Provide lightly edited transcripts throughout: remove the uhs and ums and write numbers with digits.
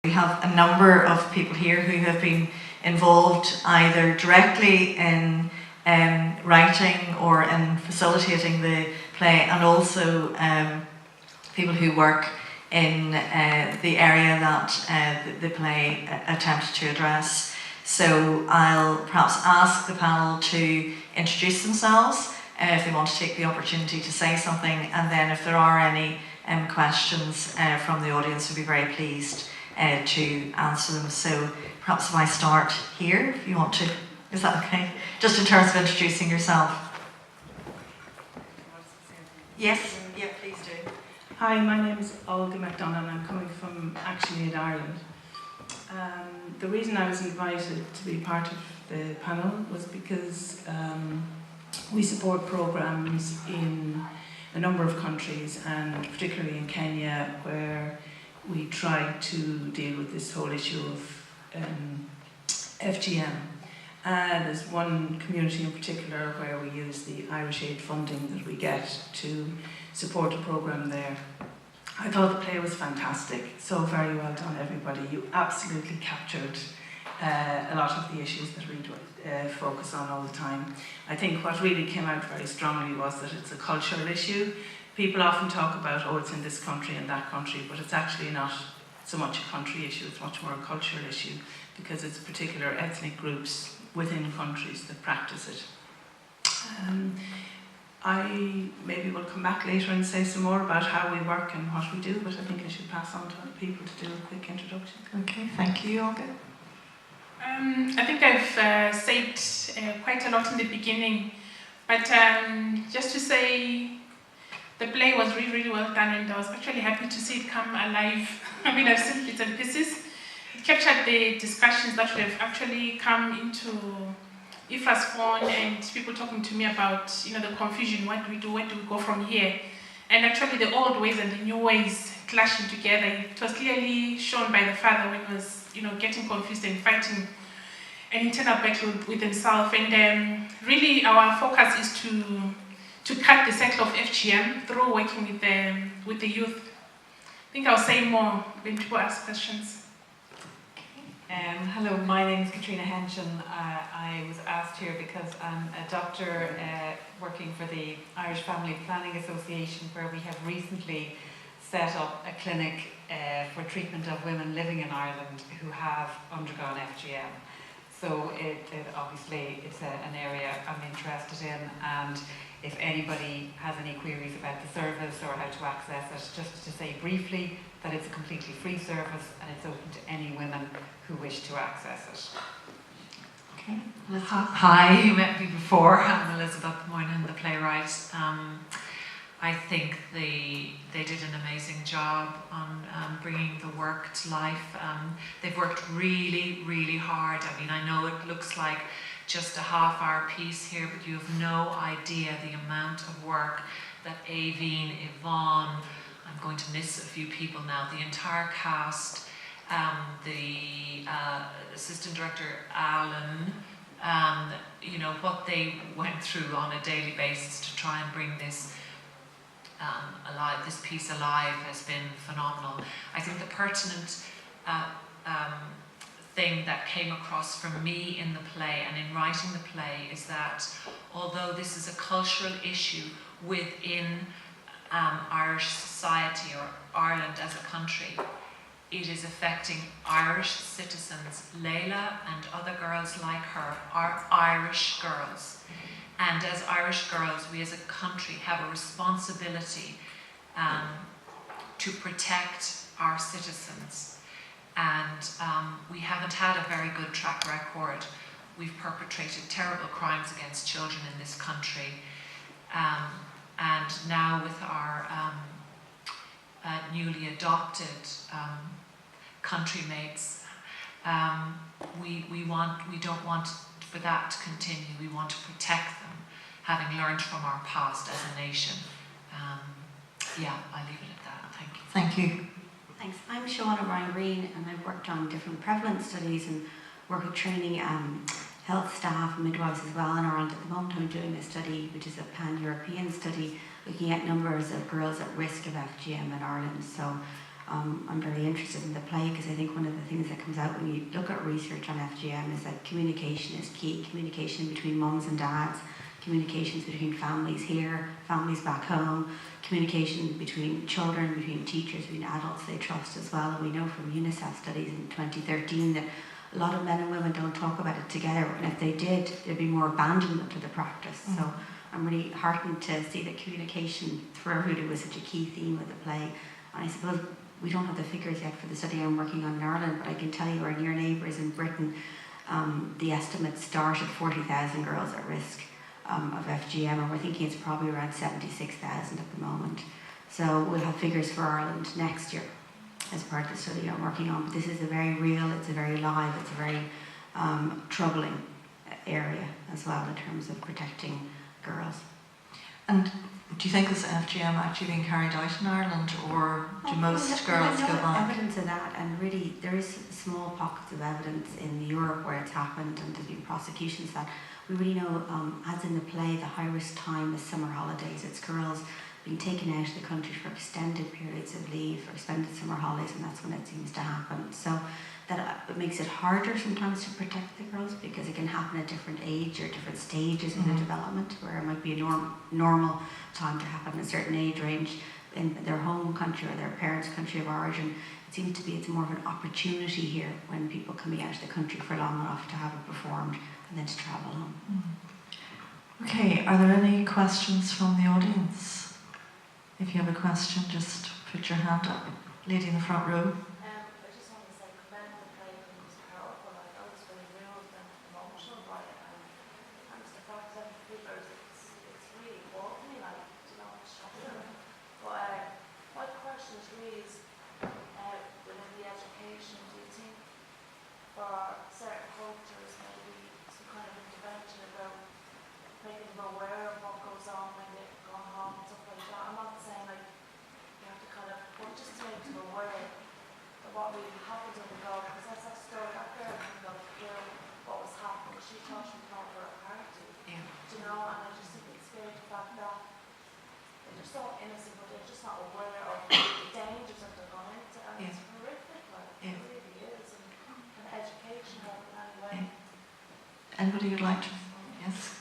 We have a number of people here who have been involved either directly in writing or in facilitating the play, and also people who work in the area that the play attempted to address. So I'll perhaps ask the panel to introduce themselves if they want to take the opportunity to say something, and then if there are any questions from the audience, we'll be very pleased to answer them. So perhaps if I start here, if you want to, is that okay? Just in terms of introducing yourself. Yes, yeah, please do. Hi, my name is Olga MacDonagh and I'm coming from Action Aid Ireland. The reason I was invited to be part of the panel was because we support programs in a number of countries, and particularly in Kenya, where we try to deal with this whole issue of FGM. There's one community in particular where we use the Irish Aid funding that we get to support a program there. I thought the play was fantastic, so very well done everybody. You absolutely captured a lot of the issues that we focus on all the time. I think what really came out very strongly was that it's a cultural issue. People often talk about, oh, it's in this country and that country, but it's actually not so much a country issue, it's much more a cultural issue, because it's particular ethnic groups within countries that practice it. I maybe will come back later and say some more about how we work and what we do, but I think I should pass on to other people to do a quick introduction. Okay, thank you, Olga. I think I've said quite a lot in the beginning, but just to say the play was really, really well done, and I was actually happy to see it come alive. I mean, I've seen bits and pieces. It captured the discussions that have actually come into Ifrah's phone, and people talking to me about, the confusion, what do we do, where do we go from here? And actually the old ways and the new ways clashing together. It was clearly shown by the father when he was, getting confused and fighting an internal battle with himself. And really our focus is to cut the cycle of FGM through working with the youth. I think I'll say more when people ask questions. Hello, my name is Katrina Henshin. I was asked here because I'm a doctor working for the Irish Family Planning Association, where we have recently set up a clinic for treatment of women living in Ireland who have undergone FGM. So obviously it's an area I'm interested in, and if anybody has any queries about the service or how to access it, just to say briefly that it's a completely free service and it's open to any women who wish to access it. Okay. Hi, you met me before. I'm Elizabeth Moynihan, the playwright. I think they did an amazing job on bringing the work to life. They've worked really, really hard. I mean, I know it looks like just a half-hour piece here, but you have no idea the amount of work that Aoibhinn, Yvonne, I'm going to miss a few people now, the entire cast, the assistant director Alan, what they went through on a daily basis to try and bring this this piece alive has been phenomenal. I think the pertinent thing that came across from me in the play and in writing the play is that although this is a cultural issue within Irish society or Ireland as a country, it is affecting Irish citizens. Layla and other girls like her are Irish girls. And as Irish girls, we as a country have a responsibility to protect our citizens. And we haven't had a very good track record. We've perpetrated terrible crimes against children in this country. And now with our newly adopted countrymates, we don't want for that to continue. We want to protect them, having learned from our past as a nation. I'll leave it at that. Thank you. Thank you. Thanks. I'm Siobhan O'Brien Green, and I've worked on different prevalence studies and work with training health staff and midwives as well in Ireland. At the moment I'm doing a study which is a pan-European study looking at numbers of girls at risk of FGM in Ireland. So I'm very interested in the play because I think one of the things that comes out when you look at research on FGM is that communication is key. Communication between mums and dads, communications between families here, families back home, communication between children, between teachers, between adults they trust as well. And we know from UNICEF studies in 2013 that a lot of men and women don't talk about it together, and if they did, there'd be more abandonment to the practice. So I'm really heartened to see that communication through everybody was such a key theme of the play. And I suppose we don't have the figures yet for the study I'm working on in Ireland, but I can tell you our near neighbours in Britain, the estimates start at 40,000 girls at risk of FGM, and we're thinking it's probably around 76,000 at the moment. So we'll have figures for Ireland next year as part of the study I'm working on. But this is a very real, it's a very live, it's a very troubling area as well in terms of protecting girls. And do you think this FGM actually being carried out in Ireland, or do most girls go back? Evidence of that, and really there is small pockets of evidence in Europe where it's happened, and there's been prosecutions that we really know, as in the play, the high-risk time is summer holidays. It's girls being taken out of the country for extended periods of leave or extended summer holidays, and that's when it seems to happen. So that it makes it harder sometimes to protect the girls because it can happen at different age or different stages in the development, where it might be a normal time to happen at a certain age range in their home country or their parents' country of origin. It seems to be it's more of an opportunity here when people coming out of the country for long enough to have it performed and then to travel home. Okay, are there any questions from the audience? If you have a question, just put your hand up. Lady in the front row. I just want to say, commend the play, it was powerful. I know it's very moved and emotional by it, and it's the fact that figures, it's really walking, like, you know, it's shocking. But my question is really within the education, do you think for certain cultures maybe some kind of intervention about making them aware of what goes on when they're going home and stuff like that? I'm not saying like you have to kind of, but just to make them aware of what really happens when they go, because that's that story, that girl ended up hearing what was happening. She thought she was going for a party, you know, and I just think it's scary the fact that they're just so innocent, but they're just not aware of the dangers that they're going into, and it's horrific, like, it really is, and education help in any way. Anybody would like to? Yes?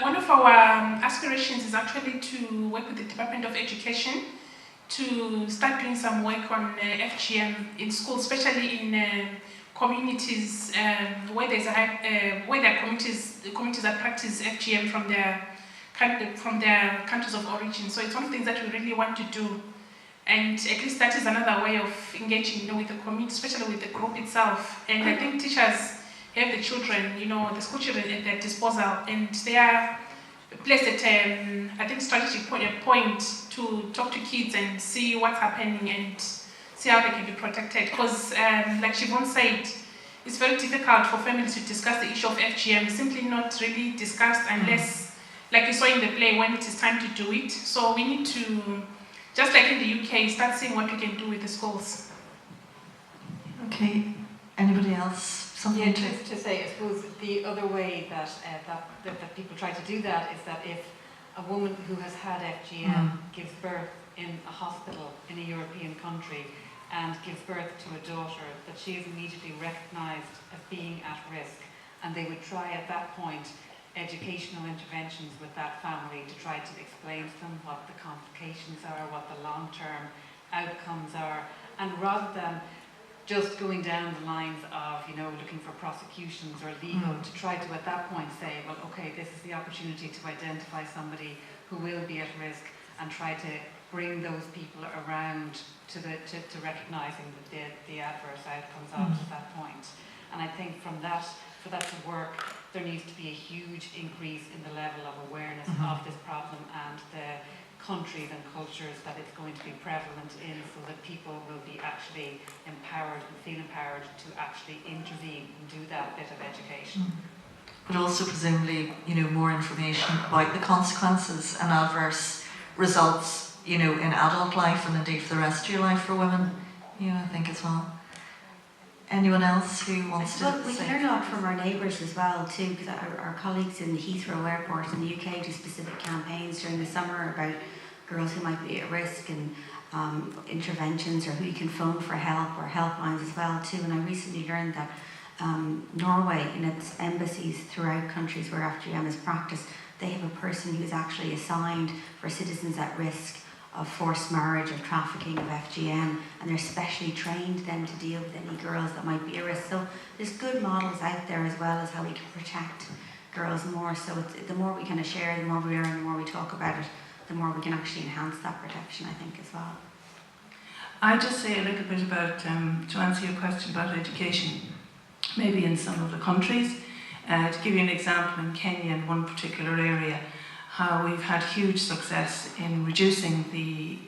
One of our aspirations is actually to work with the Department of Education to start doing some work on FGM in schools, especially in communities where there's a where there are communities that practice FGM from their countries of origin. So it's one of the things that we really want to do, and at least that is another way of engaging, you know, with the community, especially with the group itself. And I think teachers have the children, you know, the school children at their disposal, and they are placed at, I think, strategic point to talk to kids and see what's happening and see how they can be protected. Because, like Yvonne said, it's very difficult for families to discuss the issue of FGM. It's simply not really discussed unless, like you saw in the play, when it is time to do it. So we need to, just like in the UK, start seeing what we can do with the schools. Okay, anybody else? Yeah, just to say, I suppose the other way that people try to do that is that if a woman who has had FGM gives birth in a hospital in a European country and gives birth to a daughter, that she is immediately recognised as being at risk, and they would try at that point educational interventions with that family to try to explain to them what the complications are, what the long-term outcomes are, and rather than just going down the lines of, you know, looking for prosecutions or legal, to try to at that point say, well, okay, this is the opportunity to identify somebody who will be at risk and try to bring those people around to recognising the adverse outcomes up to that point. And I think from that, for that to work, there needs to be a huge increase in the level of awareness of this problem and the countries and cultures that it's going to be prevalent in, so that people will be actually empowered and feel empowered to actually intervene and do that bit of education. But also presumably, you know, more information about the consequences and adverse results, you know, in adult life and indeed for the rest of your life for women, you know, I think as well. Anyone else who wants to we can learn a lot from our neighbours as well too, because our colleagues in Heathrow Airport in the UK do specific campaigns during the summer about girls who might be at risk, and interventions, or who you can phone for help, or helplines as well too. And I recently learned that Norway, in its embassies throughout countries where FGM is practiced, they have a person who is actually assigned for citizens at risk of forced marriage, of trafficking, of FGM, and they're specially trained then to deal with any girls that might be at risk. So there's good models out there, as well as how we can protect girls more. So the more we kind of share, the more we learn, the more we talk about it, the more we can actually enhance that protection, I think, as well. I'll just say a little bit about, to answer your question about education, maybe in some of the countries. To give you an example, in Kenya, in one particular area, how we've had huge success in reducing the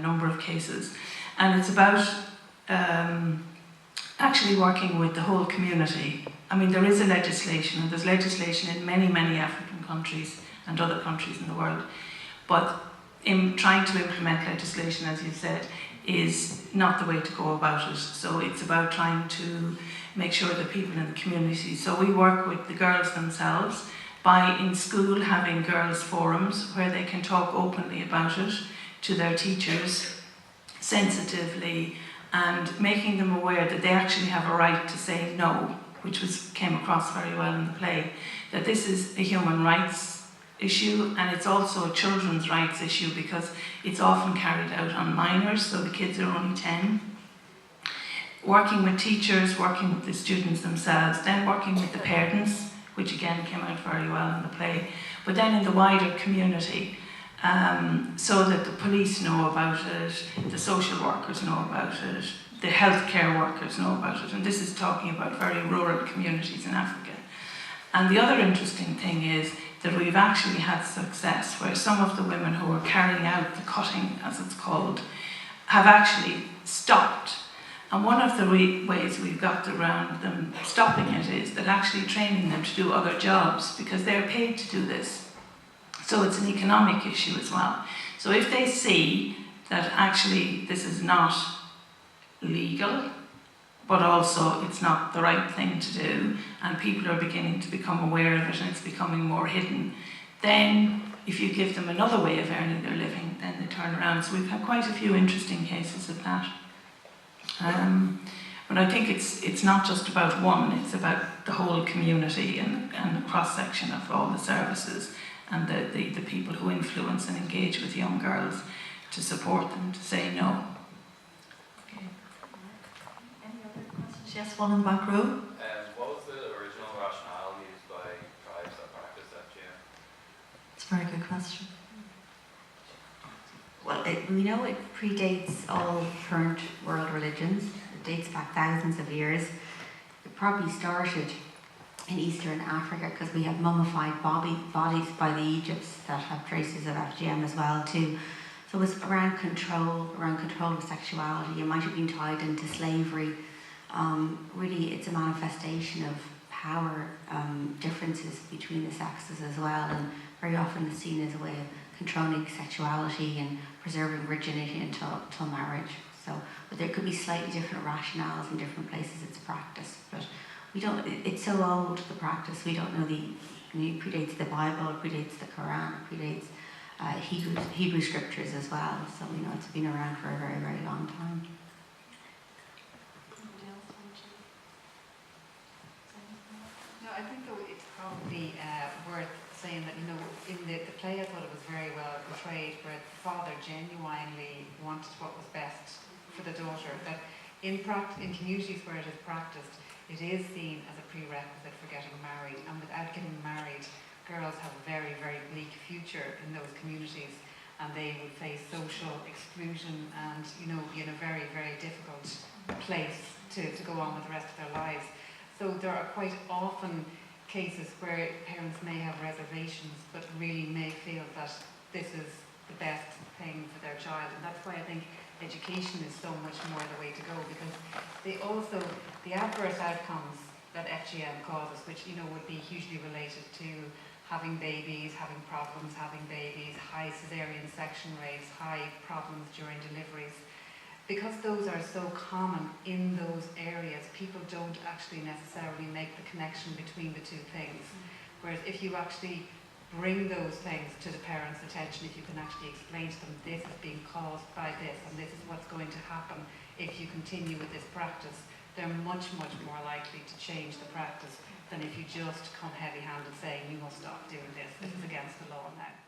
number of cases. And it's about actually working with the whole community. I mean, there is a legislation, and there's legislation in many, many African countries and other countries in the world. But in trying to implement legislation, as you said, is not the way to go about it. So it's about trying to make sure that people in the community, so we work with the girls themselves by, in school, having girls' forums where they can talk openly about it to their teachers, sensitively, and making them aware that they actually have a right to say no, which came across very well in the play, that this is a human rights issue, and it's also a children's rights issue, because it's often carried out on minors, so the kids are only 10. Working with teachers, working with the students themselves, then working with the parents, which again came out very well in the play, but then in the wider community, so that the police know about it, the social workers know about it, the healthcare workers know about it, and this is talking about very rural communities in Africa. And the other interesting thing is that we've actually had success where some of the women who are carrying out the cutting, as it's called, have actually stopped. And one of the ways we've got around them stopping it is that actually training them to do other jobs, because they're paid to do this. So it's an economic issue as well. So if they see that actually this is not legal, but also it's not the right thing to do, and people are beginning to become aware of it and it's becoming more hidden, then if you give them another way of earning their living, then they turn around. So we've had quite a few interesting cases of that. But I think it's not just about one, it's about the whole community and the cross-section of all the services and the people who influence and engage with young girls to support them to say no. Okay. Any other questions? Yes, one in the back row. What was the original rationale used by tribes that practice FGM? It's a very good question. Well, we know it predates all current world religions. It dates back thousands of years. It probably started in Eastern Africa, because we have mummified bodies by the Egypts that have traces of FGM as well too. So it was around control of sexuality. It might have been tied into slavery. Really, it's a manifestation of power differences between the sexes as well, and very often it's seen as a way of controlling sexuality and preserving virginity until marriage. So, but there could be slightly different rationales in different places it's practiced. But we don't. It's so old, the practice. We don't know it predates the Bible, it predates the Quran, it predates Hebrew scriptures as well. So we know it's been around for a very, very long time. No, I think though it's probably worth saying that, in the play I thought it was very well portrayed, where the father genuinely wanted what was best for the daughter. That in communities where it is practiced, it is seen as a prerequisite for getting married, and without getting married, girls have a very, very bleak future in those communities, and they would face social exclusion and be in a very, very difficult place to go on with the rest of their lives. So there are quite often cases where parents may have reservations, but really may feel that this is the best thing for their child. And that's why I think education is so much more the way to go, because the adverse outcomes that FGM causes, which would be hugely related to having babies, having problems having babies, high cesarean section rates, high problems during deliveries. Because those are so common in those areas, people don't actually necessarily make the connection between the two things. Whereas if you actually bring those things to the parents' attention, if you can actually explain to them this is being caused by this and this is what's going to happen if you continue with this practice, they're much, much more likely to change the practice than if you just come heavy-handed saying you must stop doing this, this is against the law now.